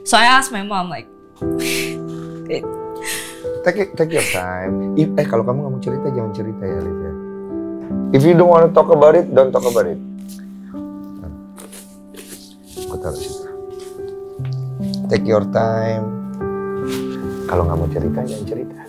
So I asked my mom like, take your time. Kalau kamu nggak mau cerita, jangan cerita ya, Liv ya. If you don't want to talk about it, don't talk about it. Aku taruh situ. Take your time. Kalau nggak mau cerita, jangan cerita.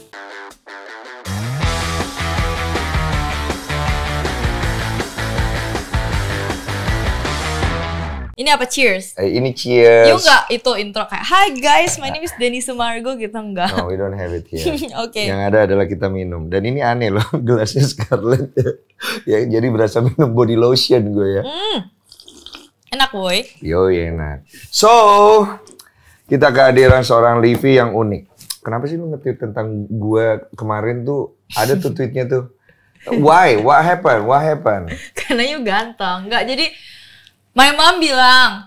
ini apa cheers? Ini cheers. You nggak itu intro kayak Hi guys, my name is Denny Sumargo gitu enggak? No, we don't have it here. Oke. Yang ada adalah kita minum. Dan ini aneh loh, gelasnya Scarlett ya. Jadi berasa minum body lotion gue ya. Enak boy. Yoi enak. So, kita kehadiran seorang Livi yang unik. Kenapa sih lu nge-tweet tentang gue kemarin tuh? Ada tuh tweetnya tuh. Why? What happened? What happened? Karena you ganteng. Enggak, jadi my mom bilang,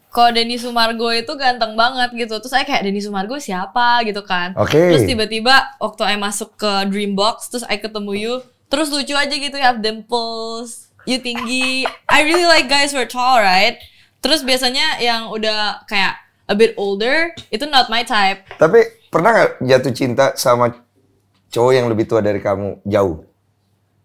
kalau Denny Sumargo itu ganteng banget gitu. Terus saya kayak, Denny Sumargo siapa gitu kan. Terus tiba-tiba waktu saya masuk ke Dreambox, terus saya ketemu you, terus lucu aja gitu, you have dimples, you tinggi. I really like guys who are tall, right? Terus biasanya yang udah kayak a bit older, itu not my type. Tapi pernah gak jatuh cinta sama cowok yang lebih tua dari kamu jauh?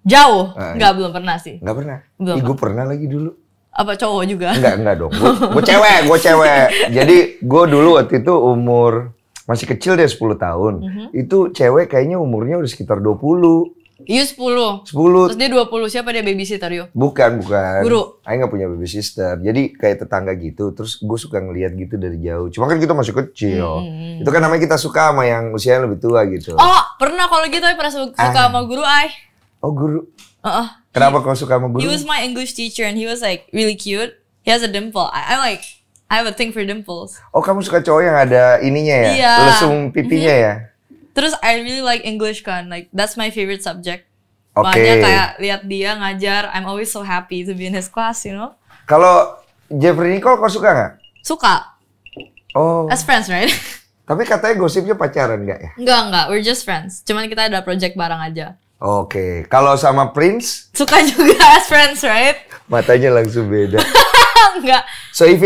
Jauh? Enggak, belum pernah sih. Enggak pernah? Belum. Gue pernah lagi dulu. Apa cowok juga? Enggak dong. Gue cewek. Jadi gue dulu waktu itu umur masih kecil deh 10 tahun. Itu cewek kayaknya umurnya udah sekitar 20. You 10. 10. Terus dia 20. Siapa dia babysitter you? Bukan. Guru? Aku nggak punya baby sister. Jadi kayak tetangga gitu. Terus gue suka ngeliat gitu dari jauh. Cuma kan kita masih kecil. Itu kan namanya kita suka sama yang usianya lebih tua gitu. Oh, pernah kalau gitu pernah suka sama guru ay. Oh, guru. Kenapa kau suka sama guru? He was my English teacher and he was like really cute. He has a dimple. I have a thing for dimples. Oh, kamu suka cowok yang ada ininya ya? Iya. Lesung pipinya ya? Terus I really like English kan. Like that's my favorite subject. Oke. Makanya kayak lihat dia ngajar, I'm always so happy to be in his class, you know. Kalau Jeffrey Nicole kau suka nggak? Suka. Oh. As friends, right? Tapi katanya gosipnya pacaran nggak ya? Enggak. We're just friends. Cuman kita ada project bareng aja. Oke. Kalau sama Prince? Suka juga as friends, right? Matanya langsung beda. Enggak. So if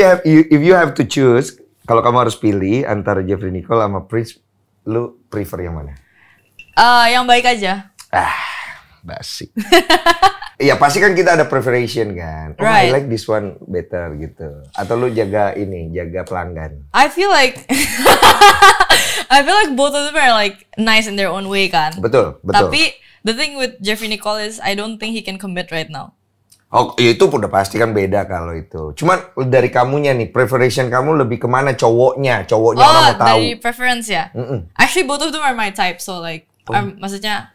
you have to choose, kalau kamu harus pilih antara Jeffrey Nicole sama Prince, lu prefer yang mana? Yang baik aja. Basi. Iya pasti kan kita ada preferation kan. Oh, Right. I like this one better gitu. Atau lu jaga pelanggan. I feel like both of them are like nice in their own way kan. Betul. Tapi the thing with Jeffrey Nicole is I don't think he can commit right now. Oh, itu udah pasti kan beda kalau itu. Cuman dari kamunya nih, preferation kamu lebih kemana cowoknya? Cowoknya orang mau tahu. Dari preference ya? Actually both of them are my type, so like, maksudnya.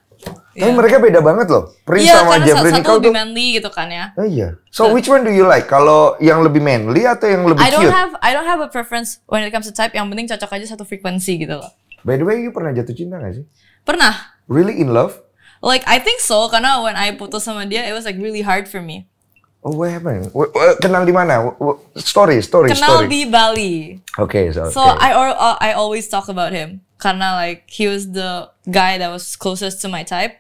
Tapi mereka beda banget loh. Prince sama Jeffrey Nicole tuh. Iya, karena satu lebih manly gitu kan ya. Oh iya. So which one do you like? Kalau yang lebih manly atau yang lebih cute? I don't have a preference when it comes to type. Yang penting cocok aja satu frekuensi gitu loh. By the way, you pernah jatuh cinta gak sih? Pernah. Really in love? Like I think so, karena when I putus sama dia, it was like really hard for me. Oh, what happened? Kenal di mana? Story. Kenal di Bali. Okay, so I always talk about him karena like he was the guy that was closest to my type.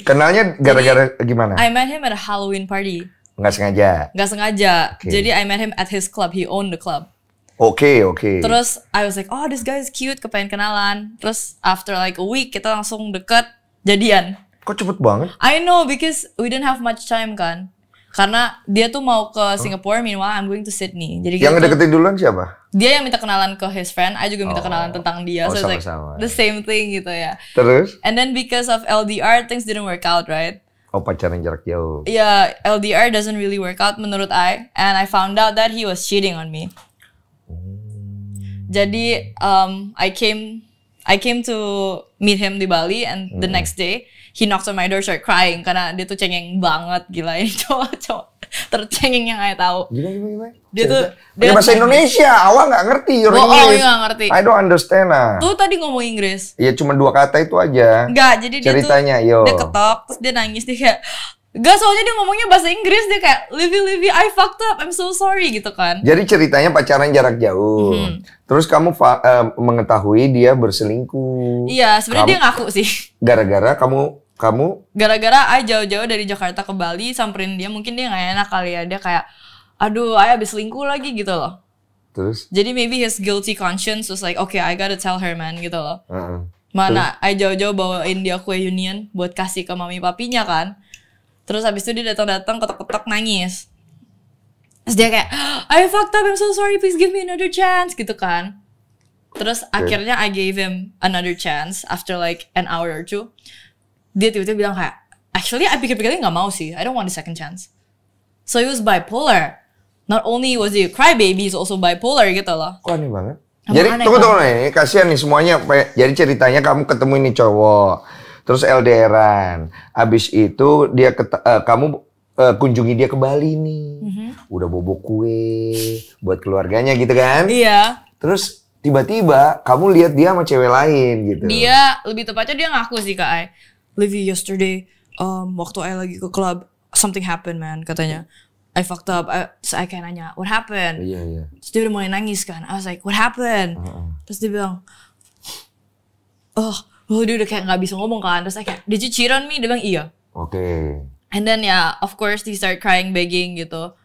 Kenalnya gara-gara gimana? I met him at a Halloween party. Nggak sengaja. Okay. Jadi I met him at his club. He owned the club. Oke. Terus I was like, oh this guy is cute, kepengen kenalan. Terus after like a week kita langsung deket, jadian. Kok cepet banget? I know because we didn't have much time kan. Karena dia tuh mau ke Singapore, meanwhile I'm going to Sydney. Jadi yang deketin duluan siapa? Dia yang minta kenalan ke his friend, I juga minta kenalan tentang dia. So it's like the same thing gitu ya. Terus? And then because of LDR, things didn't work out, right? Oh, pacaran jarak jauh. Yeah, LDR doesn't really work out menurut I. And I found out that he was cheating on me. Jadi I came to meet him di Bali and the next day he knocks on my door, start crying karena dia tuh cengeng banget, gila ini cowok tercengeng yang saya tahu. Gimana? Dia tuh bahasa Indonesia, awak nggak ngerti orang Inggris. Nggak ngerti. I don't understand lah. Tuh tadi ngomong Inggris. Iya cuma 2 kata itu aja. Enggak, jadi ceritanya, dia ketok, terus dia nangis, dia kayak enggak, soalnya dia ngomongnya bahasa Inggris, dia kayak Livy, I fucked up, I'm so sorry gitu kan. Jadi ceritanya pacaran jarak jauh. Terus kamu mengetahui dia berselingkuh. Iya, sebenarnya dia ngaku sih. Gara-gara kamu gara-gara I jauh-jauh dari Jakarta ke Bali, samperin dia, mungkin dia nggak enak kali ya, dia kayak aduh I habis selingkuh lagi gitu loh. Terus? Jadi maybe his guilty conscience was like, okay, I gotta tell her man gitu loh. Mana, I jauh-jauh bawain dia kue Union buat kasih ke mami papinya kan. Terus habis itu dia datang-datang ketok-ketok nangis. Terus dia kayak, I fucked up, I'm so sorry, please give me another chance gitu kan. Terus akhirnya I gave him another chance after like an hour or two. Dia tiba-tiba bilang kayak, actually I pikir-pikirnya gak mau sih, I don't want a second chance. So he was bipolar. Not only was he a crybaby, he's also bipolar gitu loh. Kok aneh banget. Jadi tunggu nih, kasihan nih semuanya. Jadi ceritanya kamu ketemu ini cowok, terus LDRan. Abis itu dia kamu kunjungi dia ke Bali nih. Udah bobo kue buat keluarganya gitu kan? Iya. Terus tiba-tiba kamu lihat dia sama cewek lain gitu. Dia lebih tepatnya dia ngaku sih ke I. Livy, yesterday waktu I lagi ke club, something happened man katanya. I fucked up. Terus I kayak nanya, what happened? Iya. Terus dia udah mulai nangis kan. I was like, what happened? Terus dia bilang, dia udah kayak gak bisa ngomong kan. Terus I kayak, did you cheat on me? Dia bilang iya. Oke. And then ya, of course he started crying, begging gitu.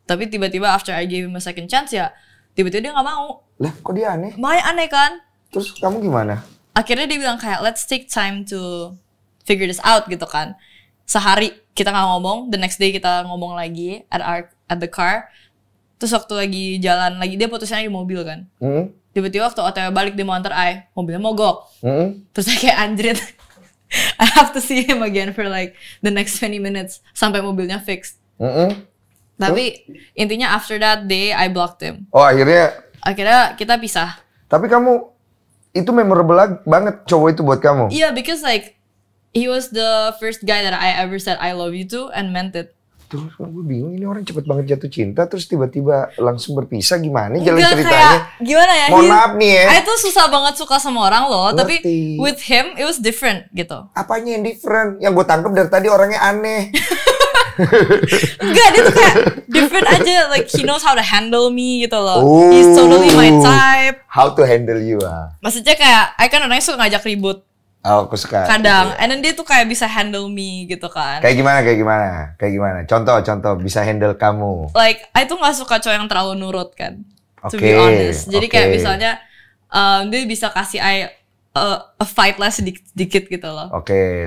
Tapi tiba-tiba after I gave him a second chance ya, tiba-tiba dia gak mau. Lah kok dia aneh? Makanya aneh kan? Terus kamu gimana? Akhirnya dia bilang kayak, let's take time to figure this out gitu kan. Sehari kita nggak ngomong, the next day kita ngomong lagi at the car. Terus waktu lagi jalan lagi, dia putusnya di mobil kan. Tiba-tiba waktu OTW balik dia mau antar I, mobilnya mogok. Terus saya kayak anjrit. I have to see him again for like the next 20 minutes sampai mobilnya fixed. Tapi intinya after that day I blocked him. Oh akhirnya kita pisah. Tapi kamu itu memorable banget cowok itu buat kamu. Iya, because like he was the first guy that I ever said I love you to and meant it. Terus gue bingung, ini orang cepet banget jatuh cinta terus tiba-tiba langsung berpisah gimana jalan ceritanya? Kayak, gimana ya? Mohon maaf nih ya. Itu susah banget suka sama orang loh, tapi with him it was different gitu. Apanya yang different? Yang gue tangkap dari tadi orangnya aneh. Enggak, dia tuh kayak different aja, like he knows how to handle me gitu loh. He's totally my type. How to handle you Maksudnya kayak, I kan orangnya suka ngajak ribut. Oh, aku suka. Kadang, and then dia tuh kayak bisa handle me gitu kan. Kayak gimana? Contoh bisa handle kamu. Like, I tuh gak suka cowok yang terlalu nurut kan. To be honest. Jadi kayak misalnya, dia bisa kasih a fight lah sedikit gitu loh.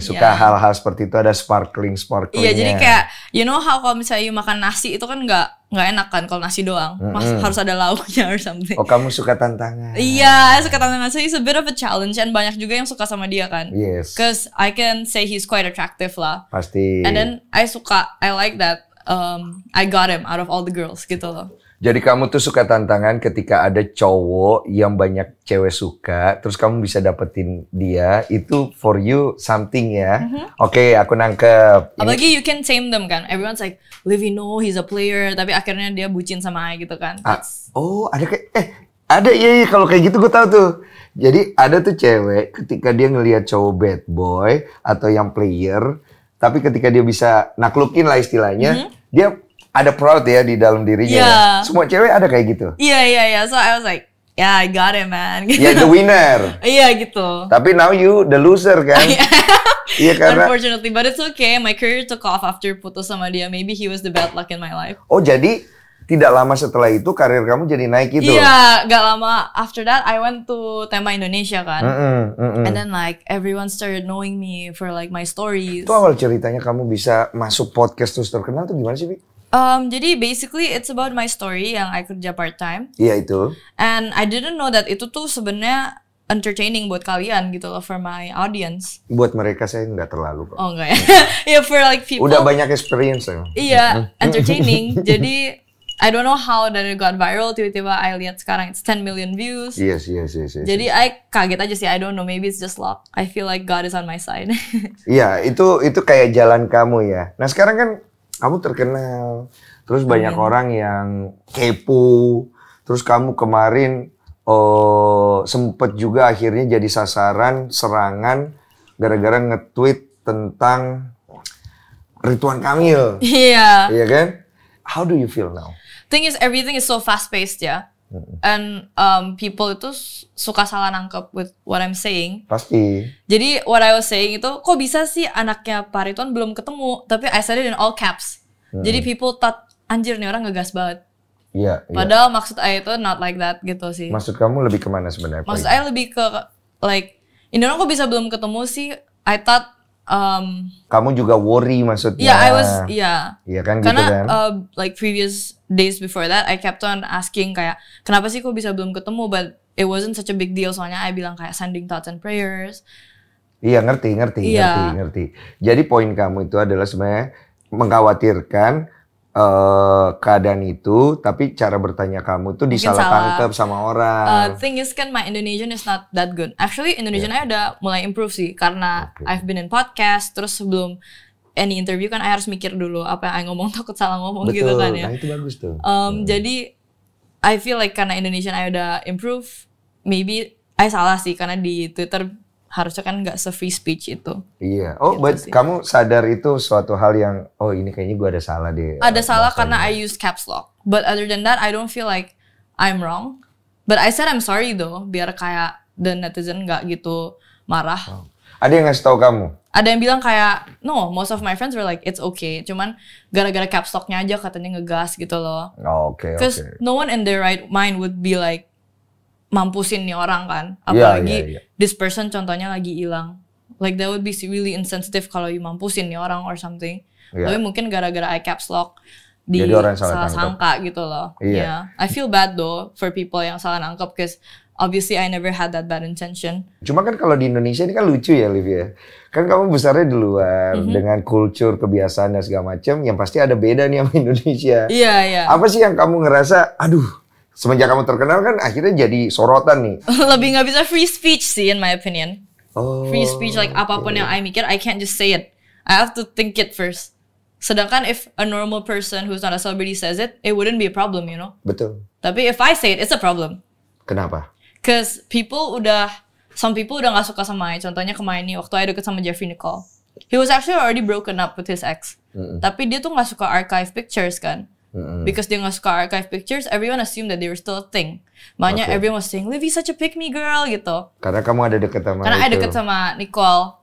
Suka hal-hal seperti itu, ada sparklingnya. Iya, jadi kayak, you know how kalau misalnya you makan nasi itu kan nggak enak kan kalau nasi doang. Harus ada lauknya or something. Oh, kamu suka tantangan. Iya, suka tantangan. So it's a bit of a challenge and banyak juga yang suka sama dia kan. Yes. Cause I can say he's quite attractive lah. Pasti. And then I like that. I got him out of all the girls gitu loh. Jadi kamu tuh suka tantangan ketika ada cowok yang banyak cewek suka, terus kamu bisa dapetin dia, itu for you something ya. Oke, aku nangkep. Apalagi you can tame them kan. Everyone's like, Livy no, he's a player, tapi akhirnya dia bucin sama I gitu kan. Ada kayak ada iya kalau kayak gitu gue tahu tuh. Jadi ada tuh cewek ketika dia ngelihat cowok bad boy atau yang player, tapi ketika dia bisa naklukin lah istilahnya, dia ada proud ya di dalam dirinya. Yeah. Semua cewek ada kayak gitu. Iya. So I was like, yeah, I got it, man. Yeah, the winner. Iya gitu. Tapi now you the loser kan? Iya karena. Unfortunately, but it's okay. My career took off after putus sama dia. Maybe he was the bad luck in my life. Oh jadi tidak lama setelah itu karir kamu jadi naik gitu? Iya, gak lama after that I went to Tema Indonesia kan. And then like everyone started knowing me for like my stories. Itu awal ceritanya kamu bisa masuk podcast terus terkenal tuh gimana sih, Bi? Jadi basically it's about my story yang I kerja part time. Iya itu. And I didn't know that itu tuh sebenarnya entertaining buat kalian gitu loh, for my audience. Buat mereka saya nggak terlalu kok. Oh enggak ya. Yeah, for like people. Udah banyak experience ya. Iya, entertaining. Jadi I don't know how that it got viral. Tiba-tiba I lihat sekarang it's 10 million views. Yes. Jadi I kaget aja sih. I don't know. Maybe it's just luck. I feel like God is on my side. Iya, itu kayak jalan kamu ya. Nah sekarang kan kamu terkenal, terus banyak orang yang kepo, terus kamu kemarin sempet juga akhirnya jadi sasaran serangan gara-gara nge-tweet tentang Ridwan Kamil. Iya. Iya kan? How do you feel now? Thing is, everything is so fast-paced ya. And people itu suka salah nangkep with what I'm saying. Pasti. Jadi what I was saying itu, kok bisa sih anaknya Pak Ridwan belum ketemu? Tapi I said it in all caps. Jadi people thought, anjir nih orang ngegas banget. Iya. Padahal maksud I itu not like that gitu sih. Maksud kamu lebih kemana sebenarnya? Maksud I lebih ke like, ini orang kok bisa belum ketemu sih? I thought kamu juga worry maksudnya. Iya kan karena, gitu kan. Like previous days before that, I kept on asking kayak, kenapa sih kok bisa belum ketemu? But it wasn't such a big deal, soalnya I bilang kayak sending thoughts and prayers. Iya ngerti. Jadi poin kamu itu adalah sebenarnya mengkhawatirkan keadaan itu, tapi cara bertanya kamu tuh disalah tangkap sama orang. Thing is kan my Indonesian is not that good. Actually Indonesian I udah mulai improve sih, karena I've been in podcast, terus sebelum any interview kan I harus mikir dulu apa yang I ngomong, takut salah ngomong. Betul, gitu kan ya. Nah itu bagus tuh. Jadi I feel like karena Indonesian I udah improve, maybe I salah sih, karena di Twitter harusnya kan nggak se-free speech itu. Iya. Oh, gitu kamu sadar itu suatu hal yang, oh ini kayaknya gue ada salah deh. Ada salah karena I use caps lock. But other than that, I don't feel like I'm wrong. But I said I'm sorry though, biar kayak the netizen nggak gitu marah. Oh. Ada yang ngasih tahu kamu? Ada yang bilang kayak, no, most of my friends were like, it's okay. Cuman gara-gara caps locknya aja katanya ngegas gitu loh. Oh, oke. Because no one in their right mind would be like, mampusin nih orang kan, apalagi this person contohnya lagi hilang, like that would be really insensitive kalau you mampusin nih orang or something. Tapi mungkin gara-gara I caps lock di salah sangka gitu loh. I feel bad though for people yang salah nangkep, because obviously I never had that bad intention. Cuma kan kalau di Indonesia ini kan lucu ya, Liv ya. Kan kamu besarnya di luar dengan kultur, kebiasaan dan segala macam, yang pasti ada beda nih sama Indonesia. Iya. Apa sih yang kamu ngerasa, aduh, semenjak kamu terkenal kan akhirnya jadi sorotan nih. Lebih nggak bisa free speech sih in my opinion. Free speech like apapun yang I mikir, I can't just say it. I have to think it first. Sedangkan if a normal person who's not a celebrity says it, it wouldn't be a problem, you know. Betul. Tapi if I say it, it's a problem. Kenapa? Because some people udah nggak suka sama I. Contohnya kemarin nih waktu I deket sama Jeffrey Nicole. He was actually already broken up with his ex. Tapi dia tuh nggak suka archive pictures kan. Because dia nggak suka archive pictures, everyone assumed that they were still a thing. Makanya everyone was saying, Livy such a pick me girl gitu. Karena kamu ada deket sama Karena I deket sama Nicole.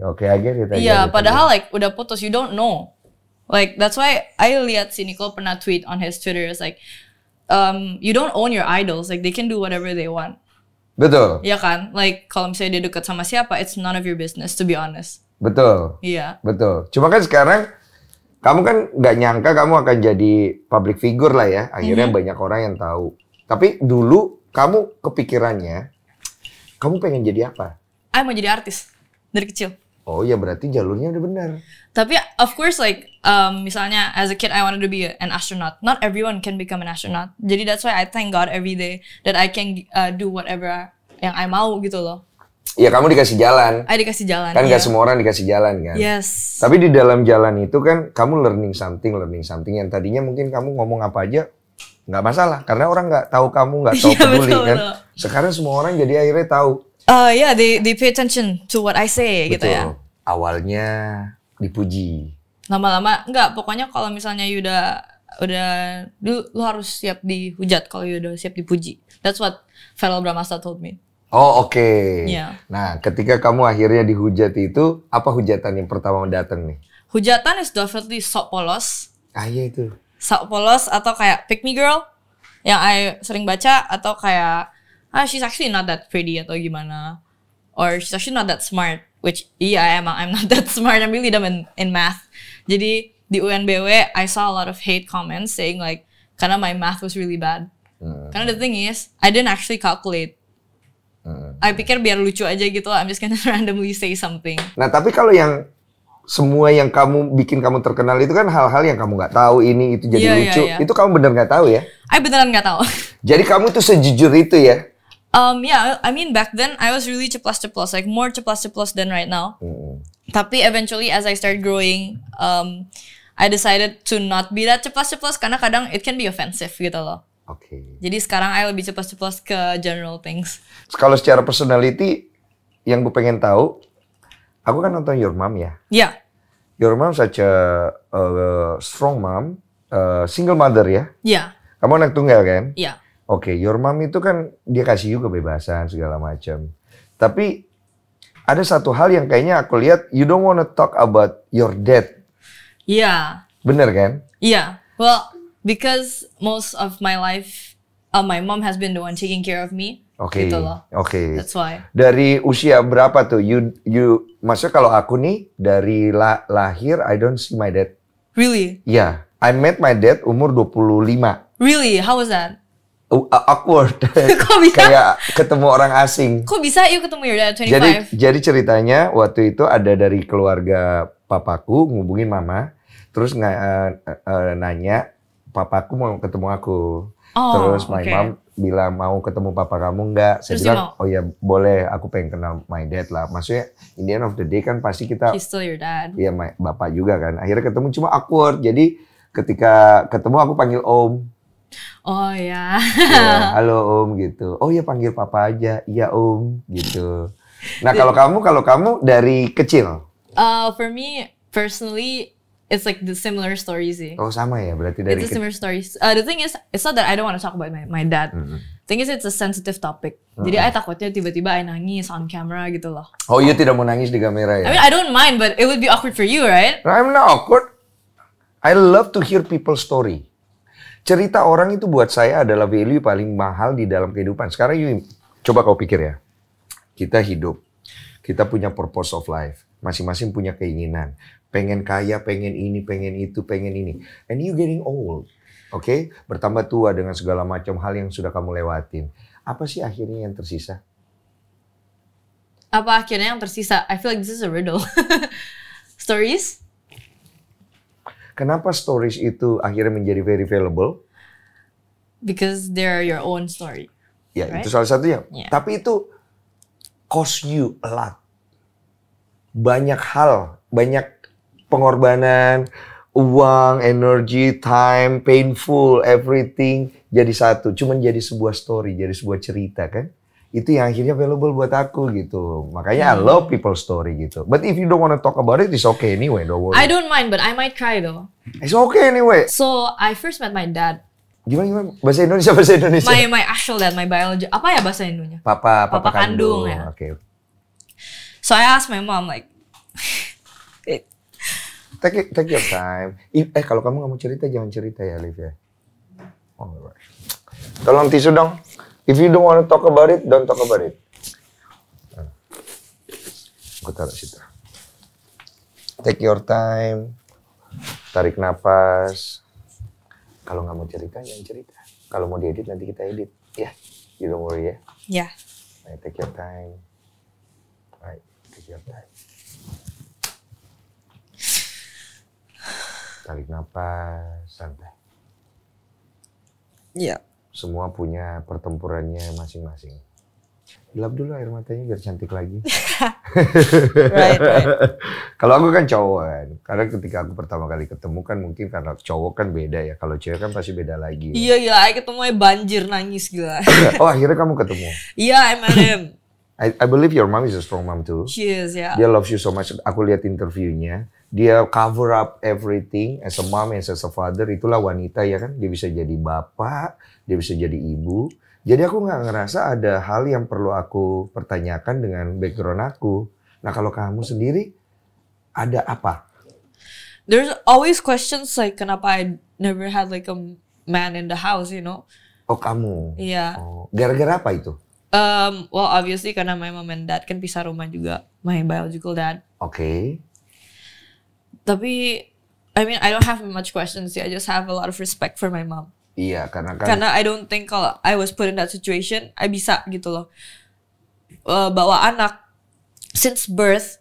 Oke, I get it. Iya, padahal like udah putus, you don't know. Like that's why I lihat si Nicole pernah tweet on his Twitter, it's like, you don't own your idols, like they can do whatever they want. Betul. Iya kan? Like kalau misalnya dia deket sama siapa, it's none of your business to be honest. Betul. Iya. Betul. Cuma kan sekarang kamu kan nggak nyangka kamu akan jadi public figure lah ya. Akhirnya banyak orang yang tahu. Tapi dulu kamu kepikirannya, kamu pengen jadi apa? I mau jadi artis dari kecil. Oh ya berarti jalurnya udah benar. Tapi of course like misalnya as a kid I wanted to be an astronaut. Not everyone can become an astronaut. Jadi that's why I thank God every day that I can do whatever yang I mau gitu loh. Iya kamu dikasih jalan. Dikasih jalan. Kan nggak semua orang dikasih jalan kan. Yes. Tapi di dalam jalan itu kan kamu learning something yang tadinya mungkin kamu ngomong apa aja nggak masalah karena orang nggak tahu kamu, nggak tahu peduli betul, kan. Betul. Sekarang semua orang jadi akhirnya tahu. They pay attention to what I say. Betul. Gitu ya. Awalnya dipuji. Lama-lama enggak. Pokoknya kalau misalnya you udah lu harus siap dihujat kalau you udah siap dipuji. That's what Farel Bramasta told me. Oh oke. Yeah. Nah ketika kamu akhirnya dihujat itu, apa hujatan yang pertama datang nih? Hujatan is definitely sok polos. Iya itu. Sok polos atau kayak pick me girl yang I sering baca, atau kayak she's actually not that pretty atau gimana, or she's actually not that smart, which I'm not that smart, I'm really dumb in math. Jadi di UNBW I saw a lot of hate comments saying like karena my math was really bad. Karena the thing is I didn't actually calculate. I pikir biar lucu aja gitu, I'm just gonna randomly say something. Nah tapi kalau yang semua yang kamu bikin kamu terkenal itu kan hal-hal yang kamu nggak tahu, ini itu jadi lucu. Itu kamu bener nggak tahu ya? I beneran nggak tahu. Jadi kamu tuh sejujur itu ya? I mean back then I was really ceplas-ceplos, like more ceplas-ceplos than right now. Tapi eventually as I started growing, I decided to not be that ceplas-ceplos karena kadang it can be offensive gitu loh. Jadi sekarang I lebih ceplos-ceplos ke general things. Kalau secara personality, yang gue pengen tahu, aku kan nonton Your Mom ya. Yeah. Your Mom such a strong mom, single mother ya. Yeah. Kamu anak tunggal kan? Yeah. Your Mom itu kan dia kasih juga kebebasan segala macam. Tapi ada satu hal yang kayaknya aku lihat, you don't wanna talk about your dad. Iya. Bener kan? Iya. Well, Because most of my life, my mom has been the one taking care of me. Oke. Gitu loh. Oke. That's why. Dari usia berapa tuh? Maksudnya kalau aku nih dari lahir I don't see my dad. Really? Yeah, I met my dad umur 25. Really? How was that? Awkward. Kok bisa? Kayak ketemu orang asing. Kok bisa you ketemu your dad 25? Jadi ceritanya waktu itu ada dari keluarga papaku ngubungin mama, terus nanya papaku mau ketemu aku. Terus my mom bilang mau ketemu papa kamu enggak? Saya bilang oh ya boleh, aku pengen kenal my dad lah. Maksudnya in the end of the day kan pasti kita. He's still your dad. Iya bapak juga kan. Akhirnya ketemu cuma awkward. Jadi ketika ketemu aku panggil om. Oh ya. Ya, halo om gitu. Oh ya panggil papa aja. Iya om gitu. Nah kalau kamu dari kecil? For me personally, it's like the similar stories sih. Oh sama ya berarti dari. It's a similar stories. The thing is, it's not that I don't want to talk about my dad. Thing is, it's a sensitive topic. Jadi I takutnya tiba-tiba I nangis on camera gitu loh. Oh you tidak mau nangis di kamera ya? I mean I don't mind, but it would be awkward for you, right? No, I'm not awkward. I love to hear people's story. Cerita orang itu buat saya adalah value paling mahal di dalam kehidupan. Sekarang coba kau pikir ya. Kita hidup. Kita punya purpose of life. Masing-masing punya keinginan. Pengen kaya, pengen ini, pengen itu, pengen ini. And you getting old. Oke? Bertambah tua dengan segala macam hal yang sudah kamu lewatin. Apa sih akhirnya yang tersisa? Apa akhirnya yang tersisa? I feel like this is a riddle. Stories? Kenapa stories itu akhirnya menjadi very valuable? Because they're your own story. Ya, right? itu salah satunya. Yeah. Tapi itu cost you a lot. Banyak hal, banyak pengorbanan, uang, energy, time, painful, everything jadi satu. Cuman jadi sebuah story, jadi sebuah cerita kan. Itu yang akhirnya valuable buat aku gitu. Makanya I love people's story gitu. But if you don't want to talk about it, it's okay anyway. Don't worry. I don't mind, but I might cry though. It's okay anyway. So I first met my dad. Gimana? Bahasa Indonesia, bahasa Indonesia. My actual dad, my biology. Apa ya bahasa Indonesia? Papa kandung ya. Oke. So I asked my mom like, take your time. Kalau kamu nggak mau cerita, jangan cerita ya, Liv ya. Oh, right. Tolong tisu dong. If you don't want to talk about it, don't talk about it. Aku taruh situ. Take your time. Tarik nafas. Kalau nggak mau cerita, jangan cerita. Kalau mau diedit, nanti kita edit. Ya, you don't worry ya. Yeah. Right, take your time. Right, take your time. Tarik nafas, santai. Iya. Semua punya pertempurannya masing-masing. Gelap dulu air matanya biar cantik lagi. Right. Kalau aku kan cowok kan. Karena ketika aku pertama kali ketemu kan mungkin karena cowok kan beda ya. Kalau cewek kan pasti beda lagi. Iya gila, I ketemu banjir nangis gila. Oh akhirnya kamu ketemu? Iya, I met him. I believe your mom is a strong mom too. She is, yeah. Dia loves you so much. Aku lihat interviewnya. Dia cover up everything as a mom, as a father. Itulah wanita ya kan. Dia bisa jadi bapak, dia bisa jadi ibu. Jadi aku nggak ngerasa ada hal yang perlu aku pertanyakan dengan background aku. Nah kalau kamu sendiri, ada apa? There's always questions like kenapa I never had like a man in the house, you know? Oh kamu? Iya. Oh, gara-gara apa itu? Well obviously karena my mom and dad kan pisah rumah juga. My biological dad. Oke. Tapi, I mean, I don't have much questions sih. I just have a lot of respect for my mom. Iya, karena I don't think kalau I was put in that situation, I bisa gitu loh. Bawa anak since birth,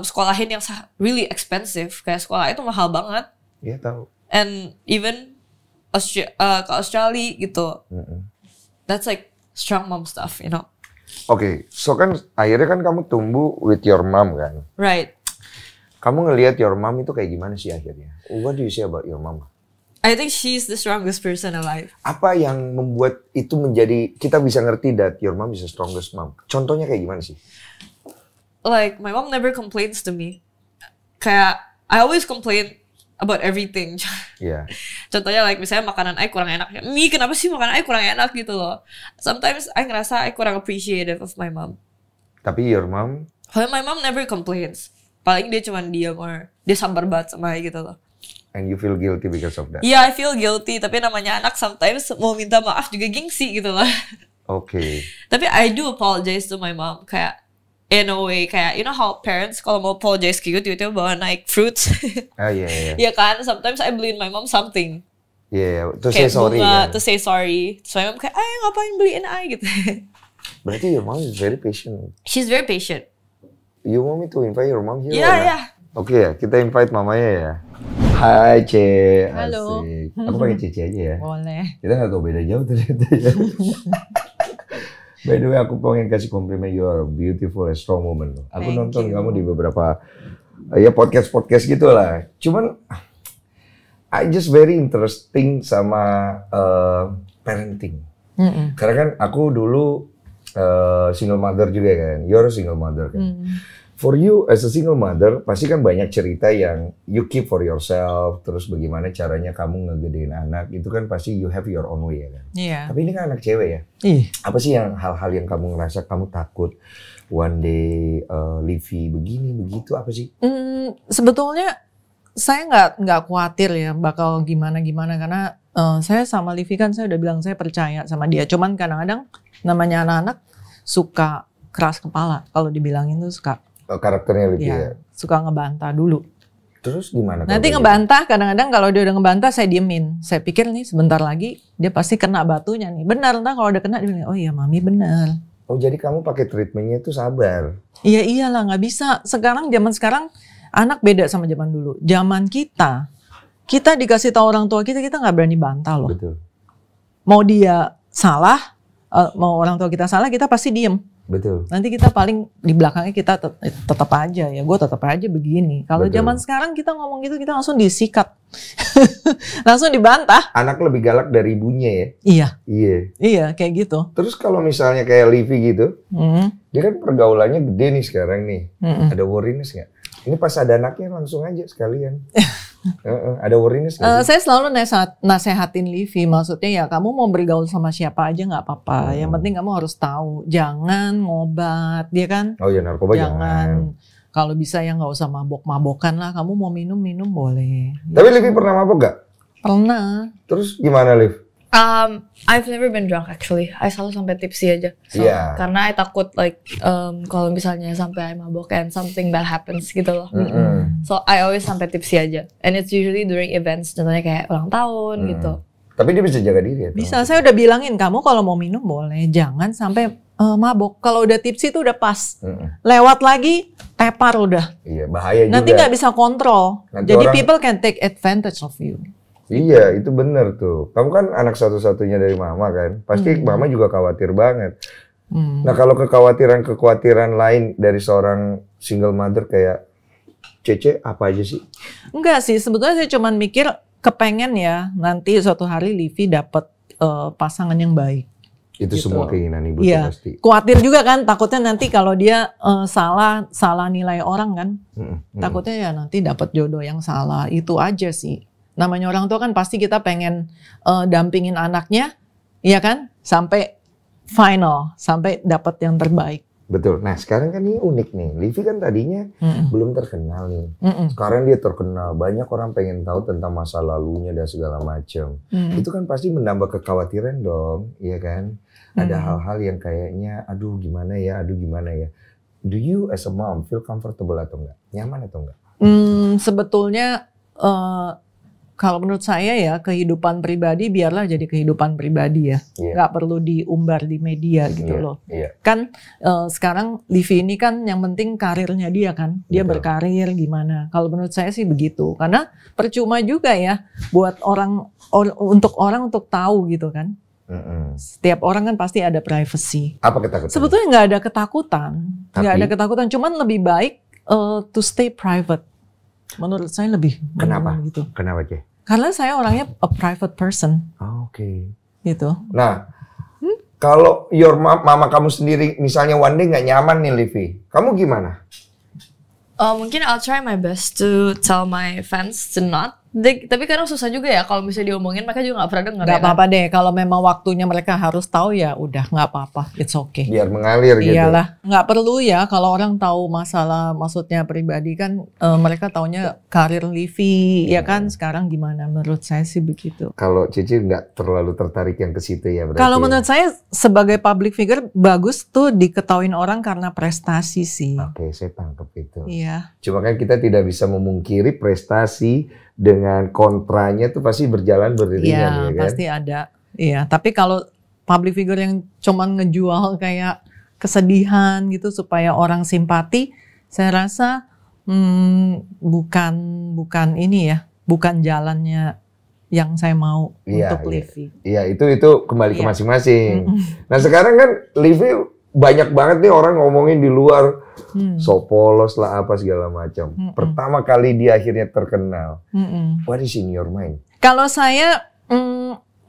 sekolahin yang really expensive. Kayak sekolah itu mahal banget. Iya tahu. And even ke Australia gitu. That's like strong mom stuff, you know. Oke, so kan akhirnya kan kamu tumbuh with your mom kan? Right. Kamu ngelihat your mom itu kayak gimana sih akhirnya? What do you say about your mom? I think she's the strongest person alive. Apa yang membuat itu menjadi, kita bisa ngerti that your mom is the strongest mom? Contohnya kayak gimana sih? Like, my mom never complains to me. Kayak, I always complain about everything. Iya. Contohnya like misalnya makanan I kurang enak. Mi, kenapa sih makanan I kurang enak gitu loh. Sometimes I ngerasa I kurang appreciative of my mom. Tapi your mom? Well, my mom never complains. Paling dia cuma diam or dia sambar banget sama I gitu loh. And you feel guilty because of that? Yeah, I feel guilty. Tapi namanya anak sometimes mau minta maaf juga gengsi gitu lah. Oke. Tapi I do apologize to my mom. Kayak in a way, kayak you know how parents kalau mau apologize ke you tiba-tiba bawa naik fruits. Iya. Iya kan? Sometimes I beliin my mom something. Iya, to say sorry. Bunga, to say sorry. So my mom kayak, ngapain beliin gitu. Berarti your mom is very patient. She's very patient. You want me to invite your mom here? Yeah. Oke ya, kita invite mamanya ya. Hai Ce. Halo. Asik. Aku pakai Cici aja ya. Boleh. Kita nggak tahu beda jauh ternyata ya. By the way, aku pengen kasih komplimen, you are a beautiful and strong woman. Aku nonton kamu di beberapa podcast gitu lah. Cuman I just very interesting sama parenting. Karena kan aku dulu single mother juga kan. You're a single mother kan. For you as a single mother, pasti kan banyak cerita yang you keep for yourself, terus bagaimana caranya kamu ngegedein anak, itu kan pasti you have your own way ya kan? Iya. Tapi ini kan anak cewek ya? Apa sih yang hal-hal yang kamu ngerasa kamu takut one day Livi begini, begitu, apa sih? Sebetulnya saya nggak khawatir ya bakal gimana-gimana, karena saya sama Livi kan saya udah bilang saya percaya sama dia. Cuman kadang-kadang namanya anak-anak suka keras kepala, kalau dibilangin tuh suka. Karakternya Livi ya? Suka ngebantah dulu. Terus gimana? Nanti ngebantah, kadang-kadang kalau dia udah ngebantah saya diemin. Saya pikir nih sebentar lagi dia pasti kena batunya nih. Benar, kalau udah kena dia bilang, oh iya mami benar. Oh jadi kamu pakai treatmentnya itu sabar? Iya iyalah, nggak bisa. Zaman sekarang anak beda sama zaman dulu. Zaman kita dikasih tahu orang tua kita nggak berani bantah loh. Betul. Mau dia salah, mau orang tua kita salah, kita pasti diem. Betul. Nanti kita paling di belakangnya kita tetap aja ya, gue tetap aja begini. Kalau zaman sekarang kita ngomong gitu kita langsung disikat, langsung dibantah. Anak lebih galak dari ibunya ya? Iya kayak gitu. Terus kalau misalnya kayak Livi gitu, dia kan pergaulannya gede nih sekarang nih. Ada worriness nggak? Ini pas ada anaknya langsung aja sekalian. Ada worriness nggak? Saya selalu nasehatin Livi, maksudnya ya kamu mau bergaul sama siapa aja nggak apa-apa. Yang penting kamu harus tahu, jangan ngobat, dia kan? Oh ya, narkoba jangan. Kalau bisa ya nggak usah mabok-mabokan lah. Kamu mau minum boleh. Tapi Livi pernah mabok nggak? Pernah. Terus gimana Liv? I've never been drunk actually. I selalu sampai tipsy aja. Karena I takut kalau misalnya sampai I mabok and something bad happens gitu loh. So I always sampai tipsy aja. And it's usually during events, contohnya kayak ulang tahun gitu. Tapi dia bisa jaga diri ya? Bisa, saya udah bilangin kamu kalau mau minum boleh, jangan sampai mabok. Kalau udah tipsy itu udah pas. Lewat lagi tepar udah. Iya, bahaya juga. Nanti nggak bisa kontrol. Jadi people can take advantage of you. Iya, itu bener tuh. Kamu kan anak satu-satunya dari mama kan. Pasti mama juga khawatir banget. Nah kalau kekhawatiran lain dari seorang single mother kayak Cece apa aja sih? Enggak sih, sebetulnya saya cuma mikir kepengen ya nanti suatu hari Livi dapat pasangan yang baik. Itu gitu. Semua keinginan ibu tuh pasti. Khawatir juga kan, takutnya nanti kalau dia salah nilai orang kan. Takutnya ya nanti dapat jodoh yang salah. Itu aja sih. Namanya orang tua kan pasti kita pengen dampingin anaknya, ya kan, sampai final, sampai dapat yang terbaik. Betul. Nah sekarang kan ini unik nih, Livi kan tadinya belum terkenal nih. Sekarang dia terkenal, banyak orang pengen tahu tentang masa lalunya dan segala macam. Itu kan pasti menambah kekhawatiran dong, iya kan? Ada hal-hal yang kayaknya, aduh gimana ya. Do you as a mom feel comfortable atau enggak? Nyaman atau enggak? Sebetulnya kalau menurut saya ya kehidupan pribadi biarlah jadi kehidupan pribadi ya, nggak perlu diumbar di media gitu loh. Kan sekarang Livi ini kan yang penting karirnya dia kan, dia berkarir gimana. Kalau menurut saya sih begitu, karena percuma juga ya buat orang untuk tahu gitu kan. Setiap orang kan pasti ada privacy. Apa ketakutan? Sebetulnya nggak ada ketakutan, cuman lebih baik to stay private. Menurut saya lebih. Kenapa? Gitu. Kenapa, Ce? Karena saya orangnya a private person. Oke. Gitu. Nah, kalau mama kamu sendiri misalnya one day nggak nyaman nih Livi, kamu gimana? Mungkin I'll try my best to tell my fans to not. Tapi kadang susah juga ya kalau misalnya diomongin, mereka juga nggak pernah dengar. Nggak apa-apa deh, kalau memang waktunya mereka harus tahu ya udah nggak apa-apa, it's okay. Biar mengalir gitu. Iyalah, nggak perlu ya kalau orang tahu masalah maksudnya pribadi kan mereka taunya karir Livi ya kan sekarang gimana, menurut saya sih begitu. Kalau Cici nggak terlalu tertarik yang ke situ ya berarti. Kalau menurut saya sebagai public figure bagus tuh diketahuin orang karena prestasi sih. Oke, saya tangkap itu. Iya. Cuma kan kita tidak bisa memungkiri prestasi dengan kontranya tuh pasti berjalan beriringan ya kan? Pasti ada. Iya, tapi kalau public figure yang cuman ngejual kayak kesedihan gitu supaya orang simpati, saya rasa bukan ini ya, bukan jalannya yang saya mau untuk Livi. Iya, itu kembali ke masing-masing. Nah, sekarang kan Livi banyak banget nih orang ngomongin di luar so polos lah apa segala macam. Pertama kali dia akhirnya terkenal. What is in your mind? Kalau saya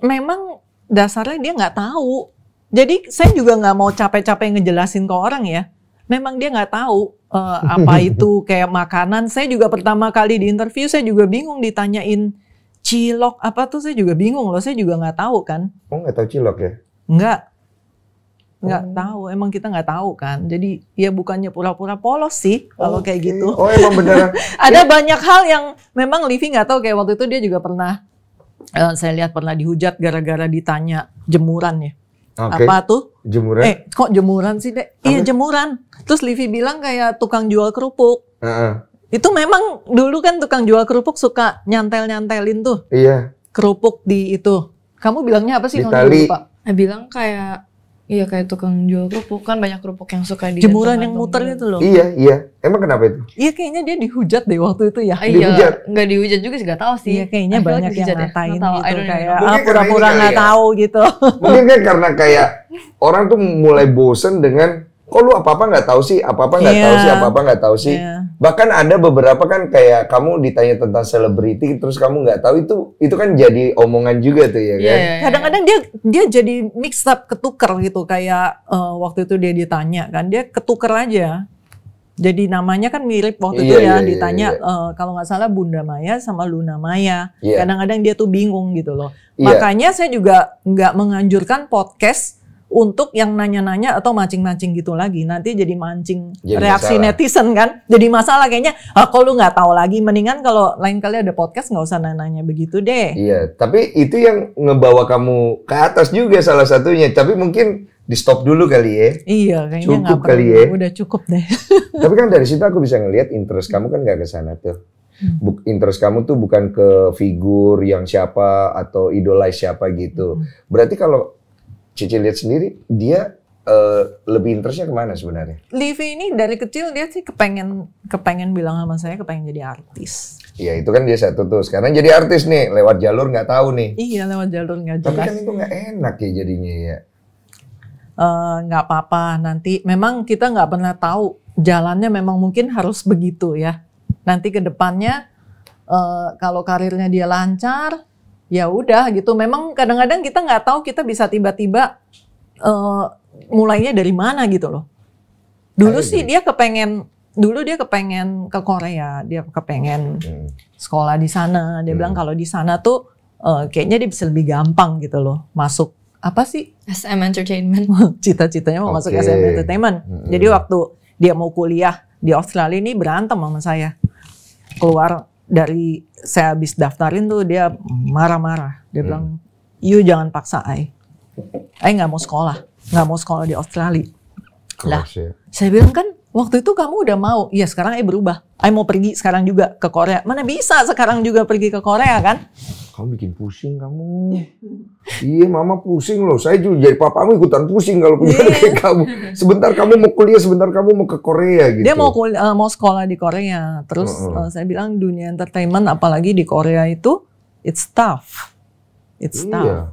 memang dasarnya dia nggak tahu. Jadi saya juga nggak mau capek-capek ngejelasin ke orang ya. Memang dia nggak tahu apa itu kayak makanan. Saya juga pertama kali di interview saya juga bingung ditanyain cilok apa tuh, saya juga bingung loh. Saya juga nggak tahu kan. Oh, nggak tahu cilok ya? Nggak tahu, emang kita nggak tahu kan. Jadi ya bukannya pura-pura polos sih kalau kayak gitu. Oh, emang beneran. Ada banyak hal yang memang Livi nggak tahu, kayak waktu itu dia juga pernah saya lihat pernah dihujat gara-gara ditanya jemuran ya. Apa tuh? Jemuran? Kok jemuran sih, Dek? Iya, jemuran. Terus Livi bilang kayak tukang jual kerupuk. Itu memang dulu kan tukang jual kerupuk suka nyantel-nyantelin tuh. Iya. Kerupuk di itu. Kamu bilangnya apa sih? Di tali. Bilang kayak kayak tukang jual kerupuk, kan banyak kerupuk yang suka di jemuran yang muter itu loh. Iya. Emang kenapa itu? Iya, kayaknya dia dihujat deh waktu itu ya. Dihujat? Nggak dihujat juga sih, nggak tahu sih. Iya, kayaknya banyak yang ngatain gitu kayak pura-pura nggak tahu gitu. Mungkin kan karena kayak orang tuh mulai bosen dengan kok lu apa-apa nggak tahu sih, apa-apa nggak tahu sih, apa-apa nggak tahu sih. Bahkan ada beberapa kan kayak kamu ditanya tentang selebriti terus kamu nggak tahu, itu kan jadi omongan juga tuh ya kan. Kadang-kadang dia jadi mix up, ketuker gitu kayak waktu itu dia ditanya kan, dia ketuker aja. Jadi namanya kan mirip waktu itu ya ditanya kalau nggak salah Bunda Maya sama Luna Maya. Kadang-kadang dia tuh bingung gitu loh. Makanya saya juga nggak menganjurkan podcast untuk yang nanya-nanya atau mancing-mancing gitu lagi. Nanti jadi mancing reaksi netizen kan. Jadi masalah kayaknya, kok lu nggak tahu lagi. Mendingan kalau lain kali ada podcast nggak usah nanya begitu deh. Iya, tapi itu yang ngebawa kamu ke atas juga salah satunya. Tapi mungkin di stop dulu kali ya. Iya, kayaknya cukup kali ya. Udah cukup deh. Tapi kan dari situ aku bisa ngelihat interest kamu kan nggak ke sana tuh. Interest kamu tuh bukan ke figur yang siapa atau idolize siapa gitu. Berarti kalau Cici lihat sendiri, dia lebih interestnya kemana sebenarnya? Livi ini dari kecil dia sih kepengen bilang sama saya, kepengen jadi artis. Iya, itu kan dia satu tuh. Sekarang jadi artis nih, lewat jalur nggak tahu nih. Iya, lewat jalur nggak jelas. Tapi kan itu nggak enak ya jadinya ya. Nggak apa-apa, nanti memang kita nggak pernah tahu jalannya, memang mungkin harus begitu ya. Nanti ke depannya kalau karirnya dia lancar, ya udah gitu. Memang kadang-kadang kita nggak tahu, kita bisa tiba-tiba mulainya dari mana gitu loh. Dulu sih dia kepengen ke Korea, dia kepengen sekolah di sana. Dia bilang kalau di sana tuh kayaknya dia bisa lebih gampang gitu loh masuk apa sih? SM Entertainment. Cita-citanya mau masuk SM Entertainment. Jadi waktu dia mau kuliah di Australia ini berantem sama saya. Keluar dari saya habis daftarin tuh dia marah-marah. Dia bilang, "You jangan paksa I nggak mau sekolah di Australia." Lah, saya bilang kan waktu itu kamu udah mau. Iya, sekarang berubah. I mau pergi sekarang juga ke Korea. Mana bisa sekarang juga pergi ke Korea kan? Kamu bikin pusing kamu. Iya, mama pusing loh. Saya juga jadi papamu ikutan pusing kalau punya kayak kamu. Sebentar kamu mau kuliah, sebentar kamu mau ke Korea gitu. Dia mau sekolah di Korea. Terus saya bilang dunia entertainment apalagi di Korea itu it's tough. It's tough.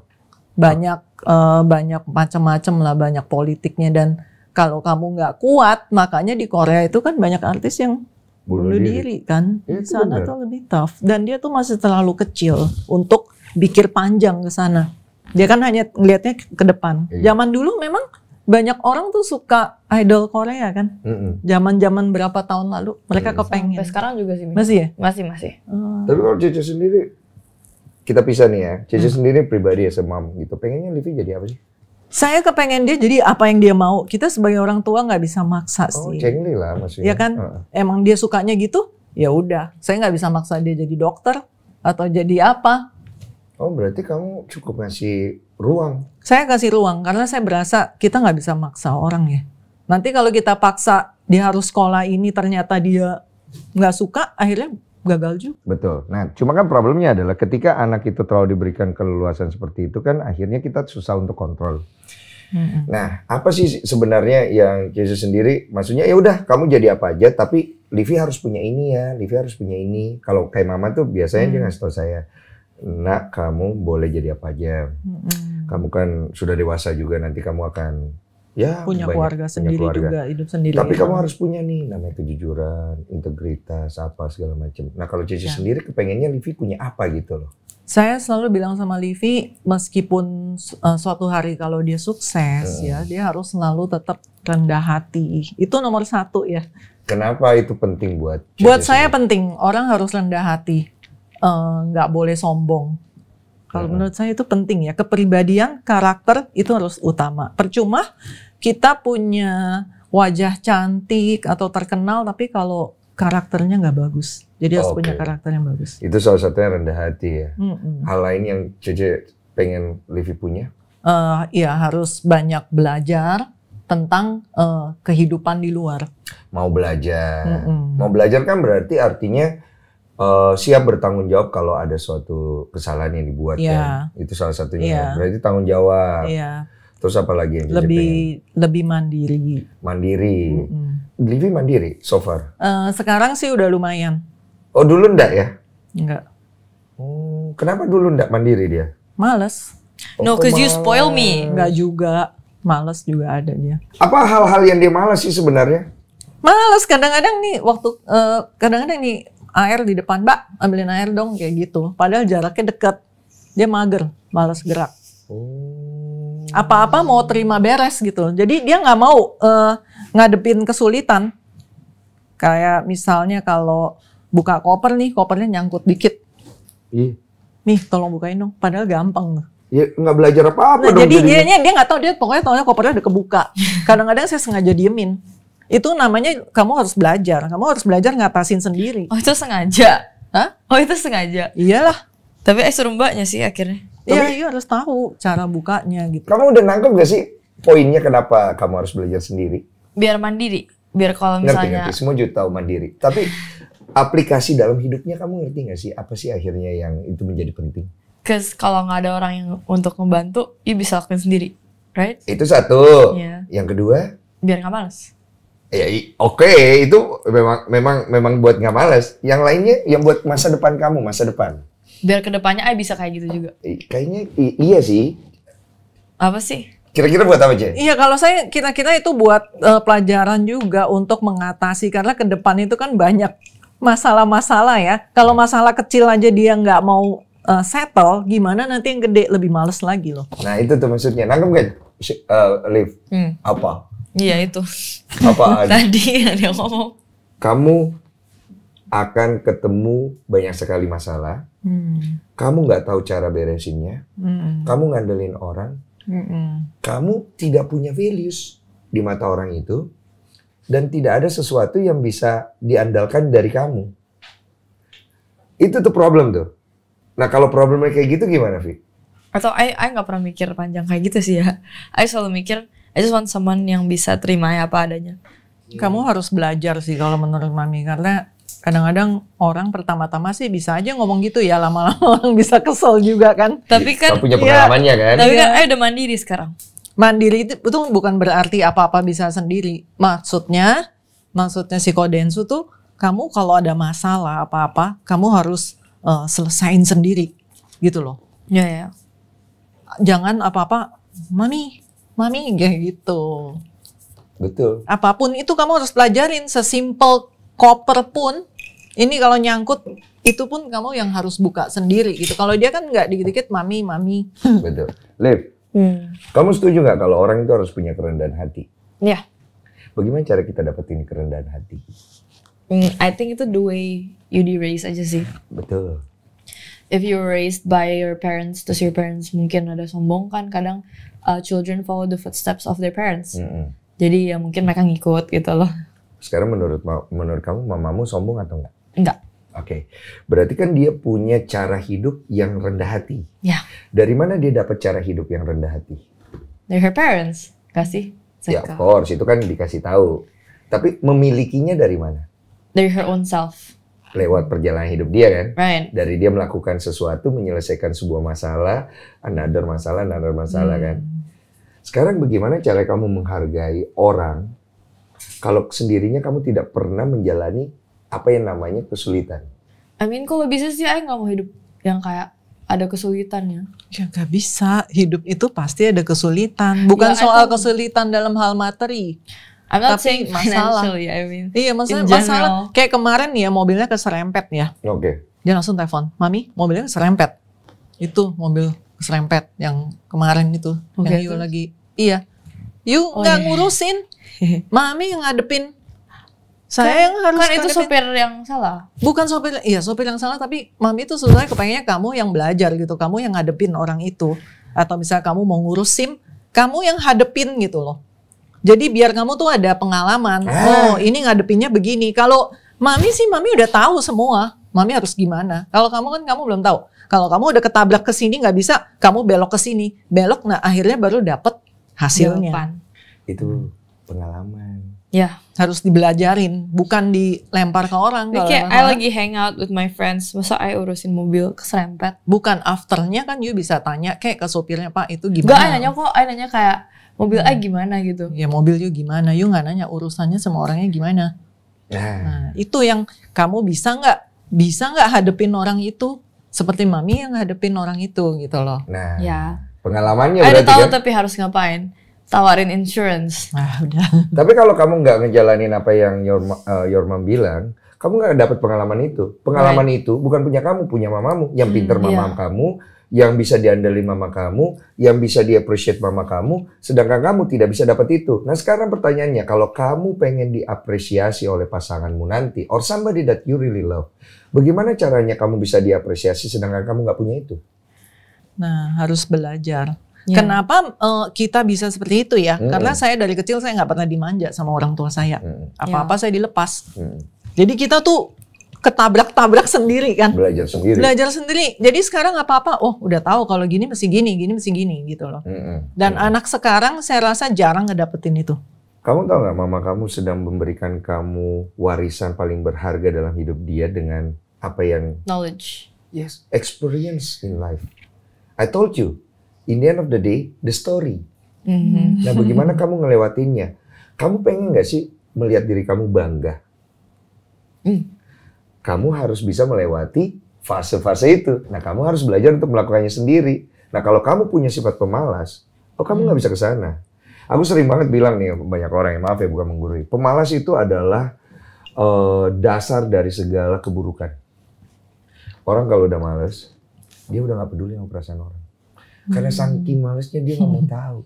Banyak macam-macam lah, banyak politiknya, dan kalau kamu nggak kuat, makanya di Korea itu kan banyak artis yang bunuh diri kan. Di sana tuh lebih tough, dan dia tuh masih terlalu kecil untuk pikir panjang ke sana. Dia kan hanya ngelihatnya ke depan. Zaman dulu memang banyak orang tuh suka idol Korea kan. Zaman-zaman berapa tahun lalu mereka kepengen. Sampai sekarang juga sih. Masih ya? Masih. Tapi kalau Cece sendiri, kita pisah nih ya. Cece sendiri pribadi ya semam gitu. Pengennya Livi jadi apa sih? Saya kepengen dia jadi apa yang dia mau. Kita sebagai orang tua nggak bisa maksa sih. Cengli lah maksudnya. Ya kan, emang dia sukanya gitu, ya udah. Saya nggak bisa maksa dia jadi dokter atau jadi apa. Oh berarti kamu cukup ngasih ruang. Saya kasih ruang karena saya berasa kita nggak bisa maksa orang ya. Nanti kalau kita paksa dia harus sekolah ini ternyata dia nggak suka, akhirnya gagal juga. Betul. Nah, cuma kan problemnya adalah ketika anak itu terlalu diberikan keleluasan seperti itu kan akhirnya kita susah untuk kontrol. Nah, apa sih sebenarnya yang Cece sendiri? Maksudnya ya udah kamu jadi apa aja, tapi Livi harus punya ini ya, Livi harus punya ini. Kalau kayak mama tuh biasanya dia ngasih tahu saya, nak kamu boleh jadi apa aja. Kamu kan sudah dewasa juga, nanti kamu akan ya punya keluarga sendiri juga, hidup sendiri. Tapi kamu harus punya nih namanya kejujuran, integritas, apa segala macam. Nah kalau Cece sendiri kepengennya Livi punya apa gitu loh. Saya selalu bilang sama Livi, meskipun suatu hari kalau dia sukses ya, dia harus selalu tetap rendah hati. Itu nomor 1 ya. Kenapa itu penting buat Cece? Buat saya penting, orang harus rendah hati. Nggak boleh sombong. Kalau menurut saya itu penting ya. Kepribadian, karakter itu harus utama. Percuma kita punya wajah cantik atau terkenal, tapi kalau karakternya nggak bagus. Jadi harus punya karakter yang bagus. Itu salah satunya rendah hati ya. Hal lain yang Cece pengen Livi punya? Ya harus banyak belajar tentang kehidupan di luar. Mau belajar. Mau belajar kan berarti artinya siap bertanggung jawab kalau ada suatu kesalahan yang dibuat kan. Itu salah satunya. Berarti tanggung jawab. Terus apa lagi yang Cece pengen? Lebih mandiri. Mandiri. Livi mandiri so far? Sekarang sih udah lumayan. Oh dulu enggak ya? Enggak. Kenapa dulu enggak mandiri dia? Males. No, cause you spoil me. Enggak juga. Males juga ada dia. Apa hal-hal yang dia malas sih sebenarnya? Males kadang-kadang nih waktu kadang-kadang nih air di depan, Mbak, ambilin air dong kayak gitu. Padahal jaraknya dekat. Dia mager, males gerak. Apa-apa mau terima beres gitu. Jadi dia nggak mau ngadepin kesulitan. Kayak misalnya kalau buka koper nih, kopernya nyangkut dikit. Nih, tolong bukain dong. Padahal gampang. Ya nggak belajar apa-apa dong. Jadi dia nggak tahu, dia pokoknya taunya kopernya udah kebuka. Kadang-kadang saya sengaja diemin. Itu namanya kamu harus belajar. Kamu harus belajar ngatasin sendiri. Oh itu sengaja? Hah? Oh itu sengaja? Iyalah. Tapi suruh mbaknya sih akhirnya. Iya harus tahu cara bukanya gitu. Kamu udah nangkep gak sih poinnya kenapa kamu harus belajar sendiri? Biar mandiri. Biar kalau misalnya... Ngerti. Semua juga tahu mandiri. Tapi aplikasi dalam hidupnya kamu ngerti gak sih? Apa sih akhirnya yang itu menjadi penting? Cause kalau nggak ada orang yang untuk membantu, you bisa lakuin sendiri, right? Itu satu. Yeah. Yang kedua? Biar nggak malas. Ya oke, itu memang buat nggak malas. Yang lainnya yang buat masa depan kamu, masa depan. Biar kedepannya I bisa kayak gitu juga. Kayaknya iya sih. Apa sih? Kira-kira buat apa aja? Iya kalau saya kira-kira itu buat pelajaran juga untuk mengatasi. Karena ke depan itu kan banyak masalah-masalah ya. Kalau masalah kecil aja dia nggak mau settle, gimana nanti yang gede lebih males lagi loh. Nah itu tuh maksudnya. Nangkep gak, Liv? Apa? Iya itu. Apaan? Tadi ada ngomong. Kamu akan ketemu banyak sekali masalah. Kamu nggak tahu cara beresinnya. Kamu ngandelin orang. Kamu tidak punya values di mata orang itu. Dan tidak ada sesuatu yang bisa diandalkan dari kamu. Itu tuh problem tuh. Nah kalau problemnya kayak gitu gimana, Vi? Atau I nggak pernah mikir panjang kayak gitu sih ya. I selalu mikir I just want someone yang bisa terima ya apa adanya. Kamu harus belajar sih kalau menurut Mami. Karena kadang-kadang orang pertama-tama sih bisa aja ngomong gitu ya. Lama-lama orang bisa kesel juga kan. Tapi kan punya pengalamannya kan. Tapi kan I udah mandiri sekarang. Mandiri itu bukan berarti apa-apa bisa sendiri. Maksudnya si Kodensu tuh kamu kalau ada masalah apa-apa kamu harus selesain sendiri gitu loh. Ya. Jangan apa-apa Mami kayak gitu. Betul. Apapun itu kamu harus pelajarin. Sesimpel koper pun, ini kalau nyangkut, itu pun kamu yang harus buka sendiri gitu. Kalau dia kan nggak dikit-dikit mami. Betul. Liv, Kamu setuju nggak kalau orang itu harus punya kerendahan hati? Iya. Bagaimana cara kita dapetin kerendahan hati? I think itu the way you di-raise aja sih. Betul. If you were raised by your parents, terus your parents mungkin ada sombong kan, kadang children follow the footsteps of their parents. Jadi ya mungkin mereka ngikut gitu loh. Sekarang menurut kamu mamamu sombong atau enggak? Enggak. Oke, berarti kan dia punya cara hidup yang rendah hati. Ya. Dari mana dia dapat cara hidup yang rendah hati? Dari her parents, gak sih? Ya, of course, itu kan dikasih tahu. Tapi memilikinya dari mana? Dari her own self. Lewat perjalanan hidup dia kan? Right. Dari dia melakukan sesuatu, menyelesaikan sebuah masalah, another masalah kan? Sekarang bagaimana cara kamu menghargai orang kalau sendirinya kamu tidak pernah menjalani apa yang namanya kesulitan? I mean kalau bisa sih, aku gak mau hidup yang kayak ada kesulitannya. Ya gak bisa, hidup itu pasti ada kesulitan. Bukan soal kesulitan dalam hal materi. I'm not saying financially, I mean. Iya, masalah kayak kemarin ya mobilnya keserempet ya. Oke. Dia langsung telepon, Mami mobilnya keserempet. Itu mobil keserempet yang kemarin itu. Yang Yu lagi, iya. Yu gak ngurusin, Mami yang ngadepin. Saya yang harus kan itu sopir yang salah. Bukan sopir, iya sopir yang salah, tapi Mami itu sebenarnya kepengennya kamu yang belajar gitu, kamu yang ngadepin orang itu. Atau misalnya kamu mau ngurus SIM, kamu yang hadepin gitu loh. Jadi biar kamu tuh ada pengalaman, oh ini ngadepinnya begini. Kalau Mami sih, Mami udah tahu semua, Mami harus gimana. Kalau kamu kan kamu belum tahu. Kalau kamu udah ketabrak ke sini nggak bisa, kamu belok ke sini. Belok, nah akhirnya baru dapet hasilnya. Itu pengalaman. Ya, harus dibelajarin, bukan dilempar ke orang. Kayak I lagi hang out with my friends, masa I urusin mobil keserempet? Bukan afternya kan you bisa tanya kayak ke sopirnya, Pak itu gimana? Enggak, I nanya kayak mobil I gimana gitu. Ya mobil you gimana, you nggak nanya urusannya sama orangnya gimana. Nah itu yang kamu bisa nggak hadepin orang itu seperti Mami yang hadepin orang itu gitu loh. Nah, ya. Pengalamannya ada berarti tahu kan? Tapi harus ngapain? Tawarin insurance. Udah. Tapi kalau kamu nggak ngejalanin apa yang your mom bilang, kamu nggak dapat pengalaman itu. Pengalaman itu bukan punya kamu, punya mamamu. Yang pinter mama kamu, yang bisa diandalin mama kamu, yang bisa di-appreciate mama kamu, sedangkan kamu tidak bisa dapat itu. Nah sekarang pertanyaannya, kalau kamu pengen diapresiasi oleh pasanganmu nanti, or somebody that you really love, bagaimana caranya kamu bisa diapresiasi sedangkan kamu nggak punya itu? Nah harus belajar. Kenapa kita bisa seperti itu ya? Karena saya dari kecil saya nggak pernah dimanja sama orang tua saya. Apa-apa saya dilepas. Jadi kita tuh ketabrak-tabrak sendiri kan. Belajar sendiri. Jadi sekarang apa-apa, oh udah tahu kalau gini mesti gini gitu loh. Dan anak sekarang saya rasa jarang ngedapetin itu. Kamu tahu nggak mama kamu sedang memberikan kamu warisan paling berharga dalam hidup dia dengan apa yang... Knowledge. Yes, experience in life. I told you. In the end of the day, the story. Nah, bagaimana kamu ngelewatinnya? Kamu pengen nggak sih melihat diri kamu bangga? Kamu harus bisa melewati fase-fase itu. Nah, kamu harus belajar untuk melakukannya sendiri. Nah, kalau kamu punya sifat pemalas, kamu nggak bisa ke sana. Aku sering banget bilang nih, banyak orang yang maaf ya bukan menggurui. Pemalas itu adalah dasar dari segala keburukan. Orang kalau udah malas, dia udah nggak peduli sama perasaan orang. Karena saking malesnya dia nggak mau tahu.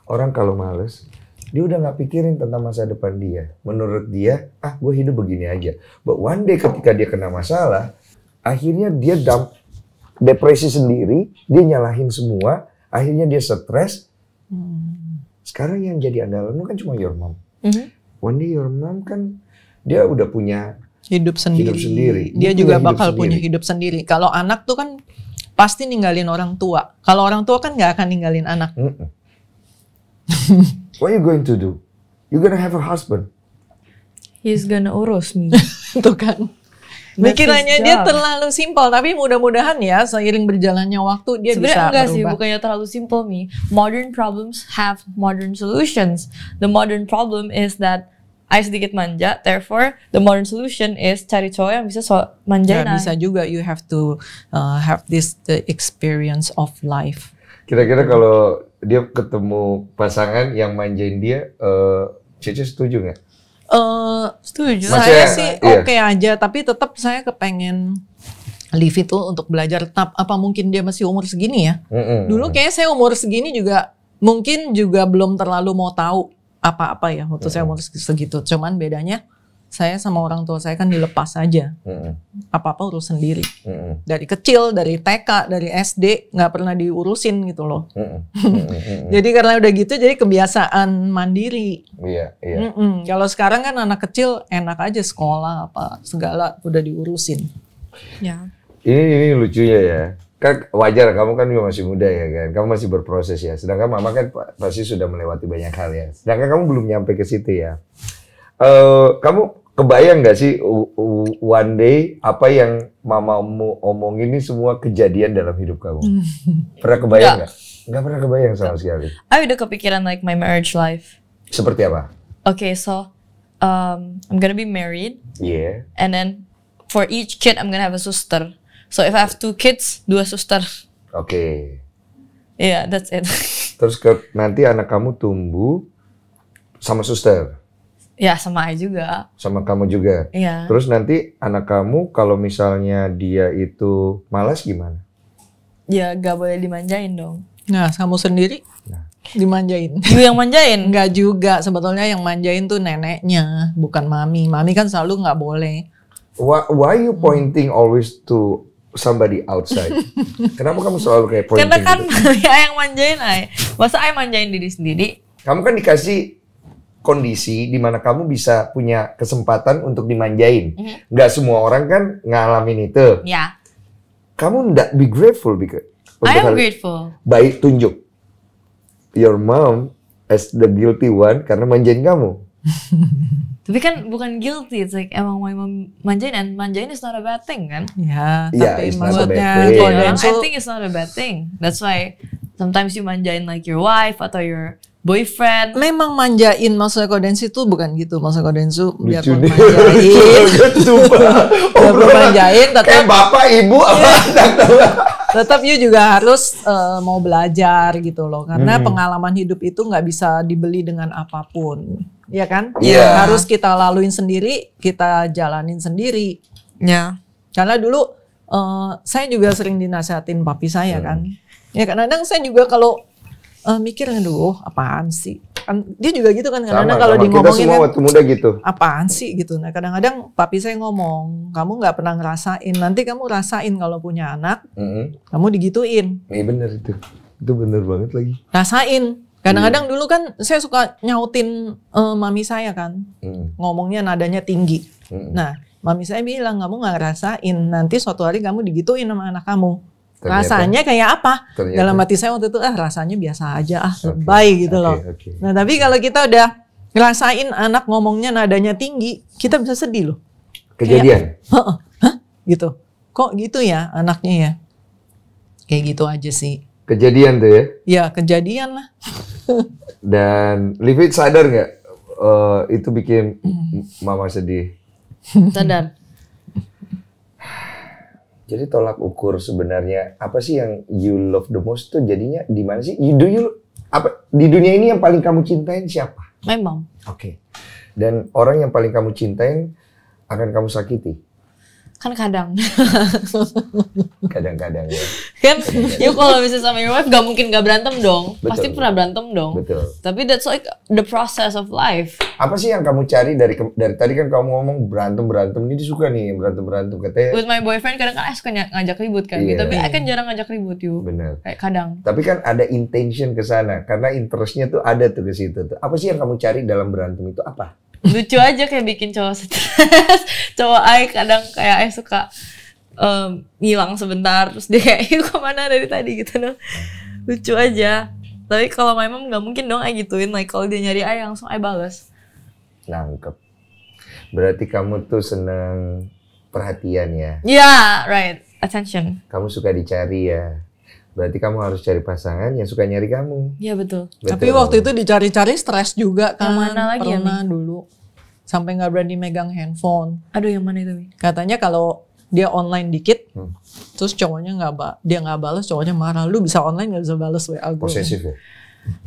Orang kalau males, dia udah nggak pikirin tentang masa depan dia. Menurut dia, gue hidup begini aja. But one day ketika dia kena masalah, akhirnya dia depresi sendiri, dia nyalahin semua, akhirnya dia stres. Sekarang yang jadi andalan kan cuma your mom. One day your mom kan dia udah punya hidup sendiri. Dia juga bakal punya hidup sendiri. Kalau anak tuh kan pasti ninggalin orang tua. Kalau orang tua kan nggak akan ninggalin anak. What are you going to do? You're gonna have a husband. He's gonna urus me. Tuh kan. Pikirannya dia terlalu simpel, tapi mudah-mudahan ya seiring berjalannya waktu dia bisa enggak berubah. Sih, bukannya terlalu simpel nih. Modern problems have modern solutions. The modern problem is that I sedikit manja, therefore the modern solution is cari cowok yang bisa manjain. Bisa juga, you have to have the experience of life. Kira-kira kalau dia ketemu pasangan yang manjain dia, Cece setuju nggak? Setuju. Saya sih oke aja, tapi tetap saya kepengen Livi tuh untuk belajar tetap. Apa mungkin dia masih umur segini ya? Dulu kayak saya umur segini juga mungkin juga belum terlalu mau tahu apa-apa ya waktu saya umur segitu. Cuman bedanya saya sama orang tua saya kan dilepas aja. Apa-apa urus sendiri. Dari kecil, dari TK, dari SD nggak pernah diurusin gitu loh. Jadi karena udah gitu jadi kebiasaan mandiri. Iya. Kalau sekarang kan anak kecil enak aja sekolah apa segala udah diurusin. Ya. Ini lucunya ya. Kan wajar, kamu kan juga masih muda ya kan. Kamu masih berproses ya. Sedangkan mama kan pasti sudah melewati banyak hal ya. Sedangkan kamu belum nyampe ke situ ya. Kamu kebayang nggak sih one day apa yang mamamu omongin ini semua kejadian dalam hidup kamu? Pernah kebayang nggak? Nggak pernah kebayang sama sekali. Aku udah kepikiran like my marriage life. Seperti apa? Okay, so I'm gonna be married. Yeah. And then for each kid I'm gonna have a sister. So if I have 2 kids, 2 suster. Oke. Yeah, that's it. Terus nanti anak kamu tumbuh sama suster. Ya, sama I juga. Sama kamu juga. Iya. Terus nanti anak kamu kalau misalnya dia itu malas gimana? Ya, gak boleh dimanjain dong. Nah, kamu sendiri dimanjain. You yang manjain? Enggak juga. Sebetulnya yang manjain tuh neneknya, bukan mami. Mami kan selalu nggak boleh. Why you pointing always to somebody outside? Kenapa kamu selalu kayak pointing? Karena kan gitu? yang manjain I. Masa I manjain diri sendiri? Kamu kan dikasih kondisi di mana kamu bisa punya kesempatan untuk dimanjain. Nggak semua orang kan ngalamin itu. Ya. Kamu nggak be grateful because I am grateful. Baik, tunjuk your mom as the guilty one karena manjain kamu. Tapi kan bukan guilty, it's like emang my mom manjain, and manjain is not a bad thing kan? Ya, Yeah, tapi it's not a bad maksudnya thing. kalau I Densu think it's not a bad thing. That's why sometimes you manjain like your wife atau your boyfriend. memang manjain, maksudnya Kodensu itu bukan gitu. Maksudnya Kodensu biarpun Lucu manjain, biarpun manjain kayak tetap bapak, ibu, apa tetap you juga harus mau belajar gitu loh. Karena pengalaman hidup itu nggak bisa dibeli dengan apapun. Iya kan? Iya. Harus kita laluin sendiri, kita jalanin sendiri. Ya. Karena dulu saya juga sering dinasihatin papi saya kan. Ya kadang-kadang saya juga kalau mikir, aduh apaan sih? Kan dia juga gitu kan, kadang-kadang kalau di ngomongin kita semua waktu muda gitu. apaan sih gitu. Nah kadang-kadang papi saya ngomong, kamu nggak pernah ngerasain, nanti kamu rasain kalau punya anak, kamu digituin. Iya bener itu bener banget lagi. Rasain. Kadang-kadang dulu kan saya suka nyautin mami saya kan, ngomongnya nadanya tinggi. Nah mami saya bilang, kamu nggak ngerasain, nanti suatu hari kamu digituin sama anak kamu. Rasanya kayak apa? Dalam hati saya waktu itu rasanya biasa aja, lebay gitu loh. Nah tapi kalau kita udah ngerasain anak ngomongnya nadanya tinggi, kita bisa sedih loh. Kejadian? Hah? Gitu. Kok gitu ya anaknya ya? Kayak gitu aja sih. Kejadian tuh ya? Ya kejadian lah. Dan Livi sadar nggak itu bikin mama sedih? Sadar. Jadi tolak ukur sebenarnya apa sih yang you love the most tuh jadinya di mana sih? Apa di dunia ini yang paling kamu cintain siapa? My mom. Oke. Dan orang yang paling kamu cintain akan kamu sakiti? Kan kadang. Kadang-kadang ya. Kan you kalau misalnya sama your wife gak mungkin gak berantem dong. Betul. Pasti pernah berantem dong. Betul. Tapi that's like the process of life. Apa sih yang kamu cari dari tadi kan kamu ngomong berantem ini suka nih berantem katanya. With my boyfriend kadang kan suka ngajak ribut kan. Iya. Tapi I kan jarang ngajak ribut you. Benar. Kayak kadang. Tapi kan ada intention ke sana karena interestnya tuh ada tuh ke situ tuh. Apa sih yang kamu cari dalam berantem itu apa? Lucu aja kayak bikin cowok stres. Cowok I kadang kayak I suka ngilang sebentar terus dia kayak itu kemana dari tadi gitu loh. Lucu aja. Tapi kalau my mom nggak mungkin dong I gituin, like kalau dia nyari I langsung I balas. Nangkep. Berarti kamu tuh seneng perhatian ya? Yeah, right. Attention. Kamu suka dicari ya? Berarti kamu harus cari pasangan yang suka nyari kamu. Iya betul. Tapi waktu itu dicari-cari stres juga kan. Yang mana lagi ya, pernah dulu. Sampai nggak berani megang handphone. Aduh yang mana itu? Katanya kalau dia online dikit, terus cowoknya dia nggak balas, cowoknya marah. Lu bisa online nggak bisa balas WA gue. Posesif ya?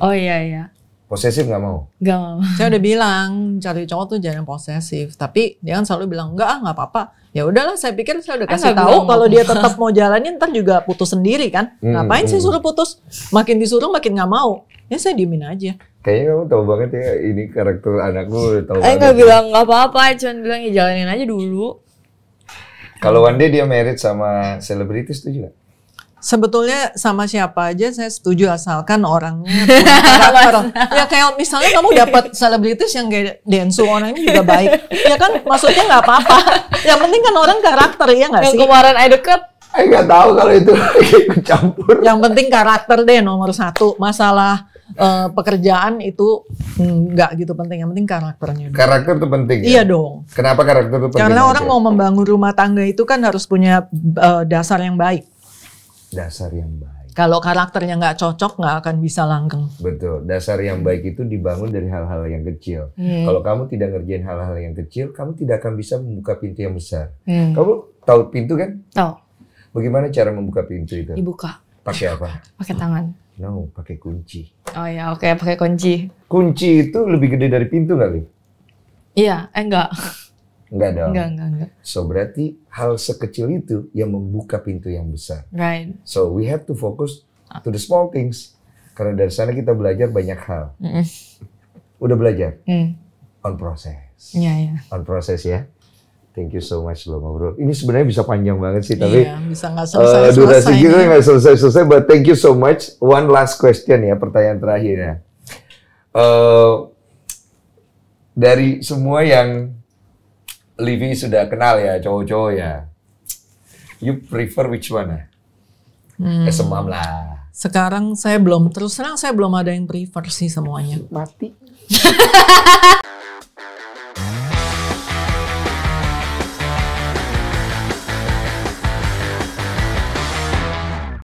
Oh iya. Posesif nggak mau? Nggak mau. Saya udah bilang cari cowok tuh jangan posesif, tapi dia kan selalu bilang enggak apa-apa. Ya udahlah, saya pikir saya udah kasih tahu kalau dia tetap mau jalanin ntar juga putus sendiri kan. Ngapain sih suruh putus? Makin disuruh makin nggak mau. Ya saya diemin aja. Kayaknya kamu tahu banget ya ini karakter anakku tahu banget. Nggak bilang nggak apa-apa, cuman bilang ya jalanin aja dulu. Kalau one day dia married sama selebritis tuh juga? Sebetulnya sama siapa aja saya setuju asalkan orangnya punya karakter. Ya kayak misalnya kamu dapat selebritis yang kayak Densu, orangnya juga baik. Ya kan maksudnya nggak apa-apa. Yang penting kan orang karakter, ya nggak sih? Yang kemarin I deket. Nggak tahu kalau itu ikut campur. Yang penting karakter deh nomor satu. Masalah pekerjaan itu nggak gitu penting. Yang penting karakternya. Karakter itu penting. Iya dong. Kenapa karakter itu penting? Karena orang mau membangun rumah tangga itu kan harus punya dasar yang baik. Dasar yang baik. Kalau karakternya nggak cocok, nggak akan bisa langgeng. Betul. Dasar yang baik itu dibangun dari hal-hal yang kecil. Kalau kamu tidak ngerjain hal-hal yang kecil, kamu tidak akan bisa membuka pintu yang besar. Kamu tahu pintu kan? Tahu. Bagaimana cara membuka pintu itu? Dibuka. Pakai apa? Pakai tangan. No, pakai kunci. Oh ya, oke, pakai kunci. Kunci itu lebih gede dari pintu nggak, Li? Iya, enggak. Enggak dong. Enggak. So berarti hal sekecil itu yang membuka pintu yang besar. Right. So we have to focus to the small things. Karena dari sana kita belajar banyak hal. Udah belajar? On process. Iya. On process ya. Thank you so much loh ngobrol. Ini sebenarnya bisa panjang banget sih, tapi bisa nggak selesai-selesai. Durasi kita nggak selesai-selesai, but thank you so much. One last question ya, pertanyaan terakhir ya. Dari semua yang Livy sudah kenal ya, cowok-cowok ya, you prefer which one ya? As a mom lah. Sekarang saya belum, terus terang saya belum ada yang prefer sih semuanya. Mati.